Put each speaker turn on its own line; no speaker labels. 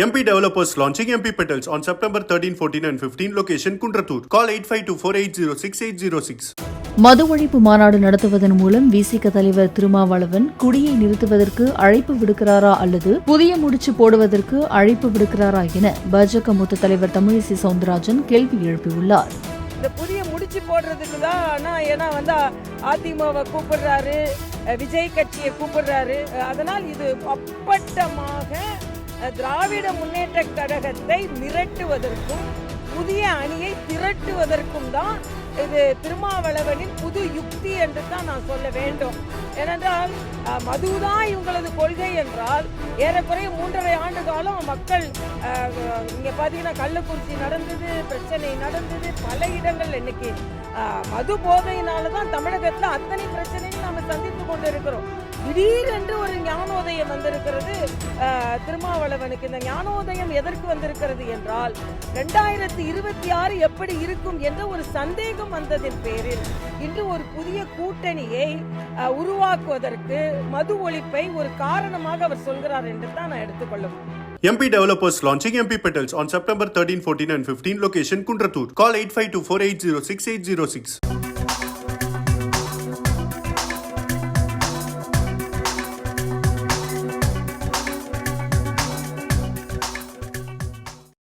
MP developers launching MP Petals on September 13, 14 and 15. Location Kundratur. Call 8524806806.
மது ஒழிப்பு மாநாடு நடத்துவதன் மூலம் விசிக தலைவர் திருமாவளவன் குடியை நிறுத்துவதற்கு அழைப்பு விடுக்கிறாரா அல்லது புதிய முடிச்சு போடுவதற்கு அழைப்பு விடுக்கிறாரா என பாஜக மூத்த தலைவர் தமிழிசை சவுந்தரராஜன் கேள்வி எழுப்பியுள்ளார்.
இந்த புதிய முடிச்சு போடுறதுக்கு தான் ஏன்னா அதிமுகவை கூப்பிடுறாரு, விஜய் கட்சியை கூப்பிடுறாரு. அதனால் இது அப்பட்டமாக திராவிட முன்னேற்ற கழகத்தை மிரட்டுவதற்கும் புதிய அணியை திரட்டுவதற்கும் தான் இது திருமாவளவனின் புது யுக்தி என்று தான் நான் சொல்ல வேண்டும். ஏனென்றால் மதுதான் இவங்களது கொள்கை என்றால் ஏறக்குறைய 3.5 ஆண்டு காலம் மக்கள் இங்கே பார்த்தீங்கன்னா கள்ளக்குறிச்சி நடந்தது, பிரச்சனை நடந்தது, பல இடங்கள் இன்னைக்கு மது போதையினால தான் தமிழகத்தில் அத்தனை பிரச்சனைகள் நாம் சந்தித்து கொண்டு இருக்கிறோம். திடீரென்று ஒரு ஞானோதயம் வந்திருக்கிறது திருமாவளவனுக்கு. இந்த ஞானோதயம் எதற்கு வந்திருக்கிறது என்றால் 2026 எப்படி இருக்கும் என்ற ஒரு சந்தேகம் வந்ததின் பேரில் இன்று ஒரு புதிய கூட்டணியை உருவாக்குவதற்கு மது ஒழிப்பை ஒரு காரணமாக அவர் சொல்கிறார் என்று தான் நான் எடுத்துக்கொள்ள முடியும்.
MP developers launching MP Petals on September 13, 14 and 15. Location Kundratur. Call 8524806806.